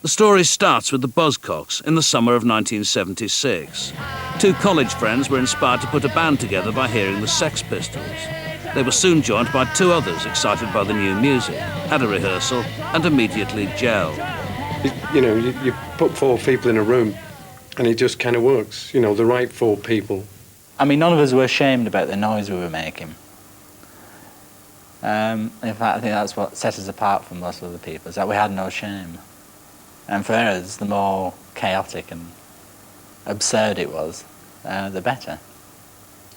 The story starts with the Buzzcocks in the summer of 1976. Two college friends were inspired to put a band together by hearing the Sex Pistols. They were soon joined by two others excited by the new music, had a rehearsal and immediately gelled. You put four people in a room and it just kind of works, the right four people. I mean, none of us were ashamed about the noise we were making. In fact, I think that's what set us apart from most other people, is that we had no shame. And for us, the more chaotic and absurd it was, the better.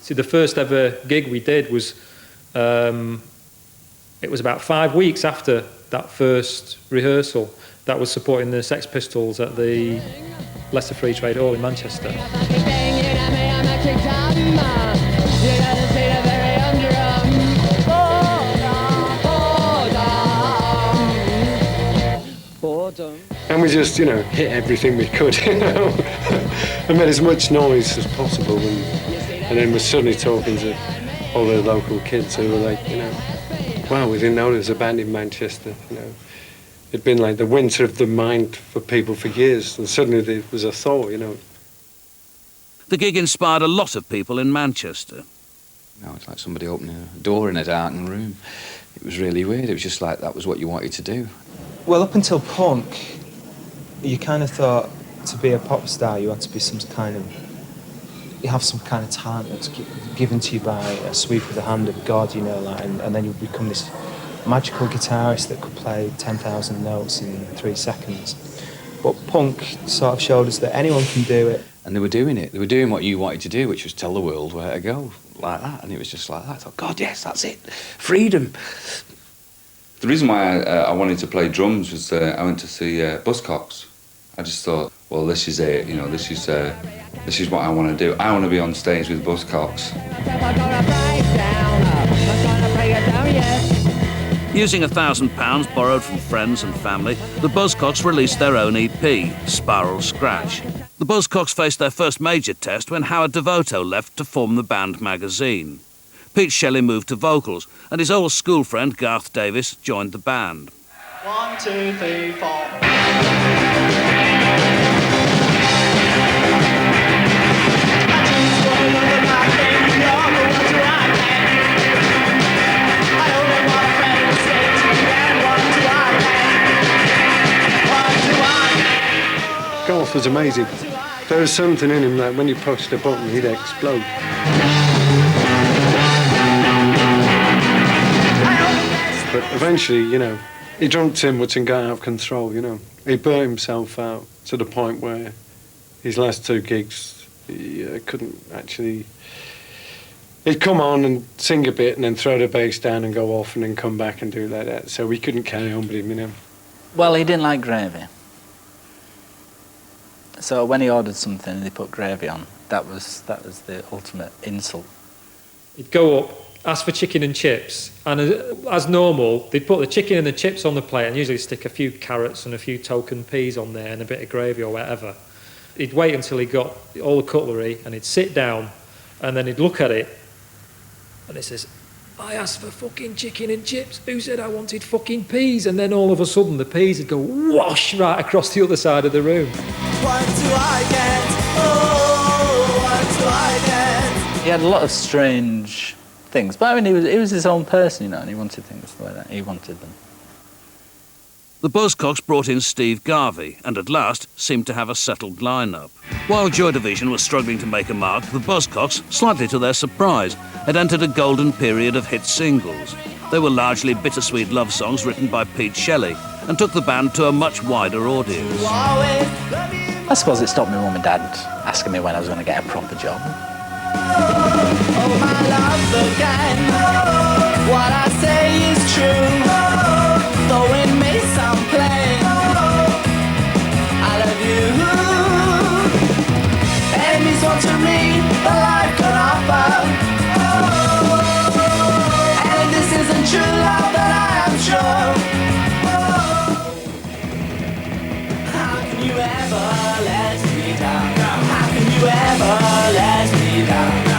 See, the first ever gig we did was, it was about 5 weeks after that first rehearsal that was supporting the Sex Pistols at the Leicester Free Trade Hall in Manchester. And we just, hit everything we could, and made as much noise as possible. And then we're suddenly talking to all the local kids who were like, wow, we didn't know there was a band in Manchester, It'd been like the winter of the mind for people for years, and suddenly there was a thought, The gig inspired a lot of people in Manchester. It's like somebody opening a door in a darkened room. It was really weird. It was just like that was what you wanted to do. Well, up until punk, you kind of thought to be a pop star you had to be you have some kind of talent that's given to you by a sweep of the hand of God, and then you become this magical guitarist that could play 10,000 notes in 3 seconds. But punk sort of showed us that anyone can do it. And they were doing it. They were doing what you wanted to do, which was tell the world where to go, like that. And it was just like that. I thought, God, yes, that's it. Freedom. The reason why I wanted to play drums was I went to see Buzzcocks. I just thought, well, this is it. This is what I want to do. I want to be on stage with Buzzcocks. Using £1,000 borrowed from friends and family, the Buzzcocks released their own EP, Spiral Scratch. The Buzzcocks faced their first major test when Howard Devoto left to form the band Magazine. Pete Shelley moved to vocals, and his old school friend Garth Davis joined the band. 1, 2, 3, 4. Garth was amazing. There was something in him that when you pushed a button, he'd explode. But eventually, he drank too much and got out of control, He burnt himself out to the point where his last 2 gigs, he couldn't actually... He'd come on and sing a bit and then throw the bass down and go off and then come back and do like that. So we couldn't carry on with him, Well, he didn't like gravy. So when he ordered something and they put gravy on, that was the ultimate insult. He'd go up, ask for chicken and chips, and as normal, they'd put the chicken and the chips on the plate and usually stick a few carrots and a few token peas on there and a bit of gravy or whatever. He'd wait until he got all the cutlery and he'd sit down and then he'd look at it and he says, I asked for fucking chicken and chips. Who said I wanted fucking peas? And then all of a sudden the peas would go whoosh right across the other side of the room. What do I get? Oh, what do I get? He had a lot of strange things, but I mean, he was his own person, and he wanted things the way that he wanted them. The Buzzcocks brought in Steve Garvey and at last seemed to have a settled lineup. While Joy Division was struggling to make a mark, the Buzzcocks, slightly to their surprise, had entered a golden period of hit singles. They were largely bittersweet love songs written by Pete Shelley and took the band to a much wider audience. I suppose it stopped my mum and dad asking me when I was going to get a proper job. Oh, my love again. What I say is true. Though it may sound plain, I love you. Enemies want to read the life can offer, and this isn't true love that I am sure. How can you ever let me down? How can you ever let me down?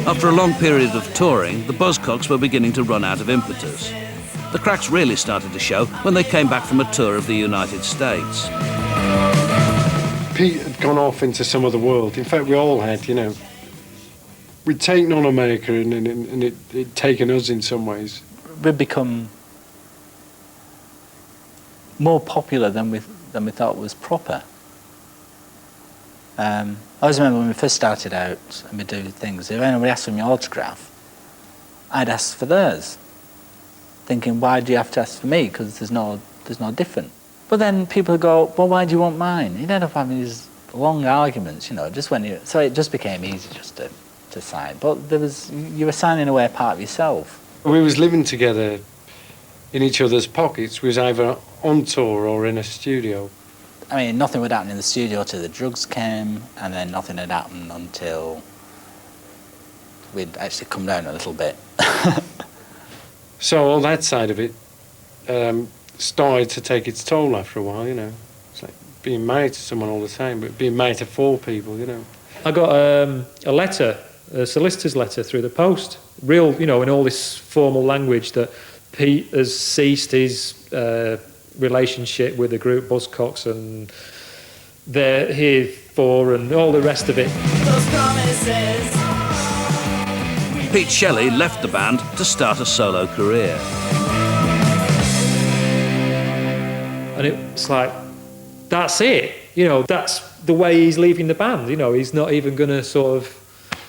After a long period of touring, the Buzzcocks were beginning to run out of impetus. The cracks really started to show when they came back from a tour of the United States. Pete had gone off into some other world. In fact, we all had, you know. We'd taken on America and it'd taken us in some ways. We'd become more popular than we thought was proper. I always remember when we first started out and we'd do things, if anybody asked for my autograph, I'd ask for theirs, thinking, why do you have to ask for me? Because there's no different. But then people would go, well, why do you want mine? You'd end up having these long arguments, you know, so it just became easy just to sign. But you were signing away a part of yourself. We was living together in each other's pockets. We was either on tour or in a studio. I mean, nothing would happen in the studio till the drugs came, and then nothing had happened until we'd actually come down a little bit. So all that side of it started to take its toll after a while, you know. It's like being married to someone all the time, but being married to 4 people, you know. I got a letter, a solicitor's letter through the post, real, you know, in all this formal language that Pete has ceased his relationship with the group Buzzcocks and they're here for and all the rest of it. Those promises. Pete Shelley left the band to start a solo career. And it's like, that's it. You know, that's the way he's leaving the band. You know, he's not even going to sort of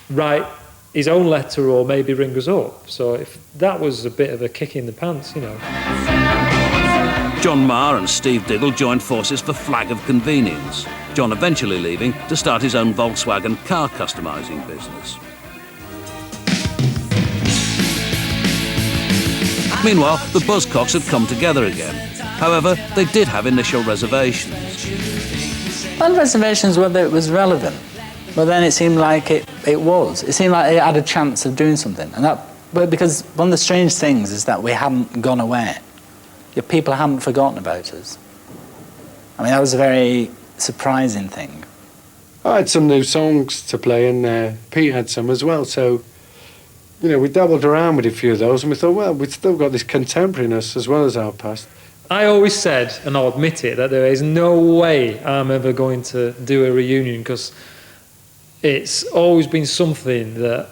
write his own letter or maybe ring us up. So if that was a bit of a kick in the pants, you know. John Maher and Steve Diggle joined forces for Flag of Convenience, John eventually leaving to start his own Volkswagen car customising business. Meanwhile, the Buzzcocks had come together again. However, they did have initial reservations. Well, the reservations were that it was relevant, but then it seemed like it was. It seemed like it had a chance of doing something. But because one of the strange things is that we hadn't gone away. The people hadn't forgotten about us. I mean, that was a very surprising thing. I had some new songs to play and Pete had some as well, so, you know, we dabbled around with a few of those and we thought, well, we've still got this contemporariness as well as our past. I always said, and I'll admit it, that there is no way I'm ever going to do a reunion because it's always been something that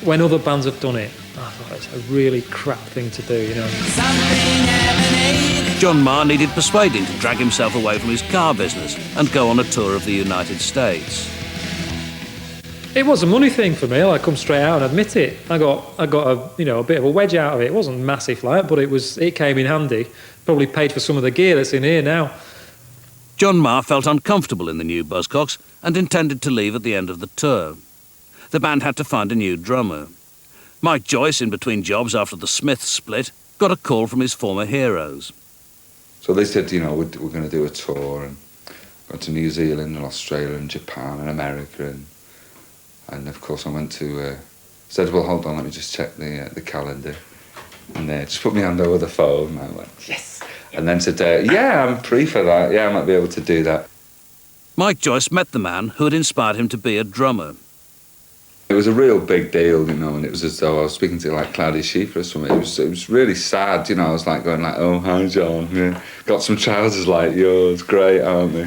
when other bands have done it, I thought it's a really crap thing to do, you know. John Maher needed persuading to drag himself away from his car business and go on a tour of the United States. It was a money thing for me. I come straight out and admit it. I got a bit of a wedge out of it. It wasn't massive like, but it came in handy. Probably paid for some of the gear that's in here now. John Maher felt uncomfortable in the new Buzzcocks and intended to leave at the end of the tour. The band had to find a new drummer. Mike Joyce, in between jobs after the Smiths split, got a call from his former heroes. So they said, you know, we're going to do a tour and go to New Zealand and Australia and Japan and America and of course I went to said, well, hold on, let me just check the calendar, and just put my hand over the phone and I went, yes, and then said, yeah, I'm free for that, yeah, I might be able to do that. Mike Joyce met the man who had inspired him to be a drummer. It was a real big deal, you know, and it was as though I was speaking to like Cloudy Sheep or something. It was really sad, you know. I was like going like, oh, hi John, yeah. Got some trousers like yours, great, aren't they?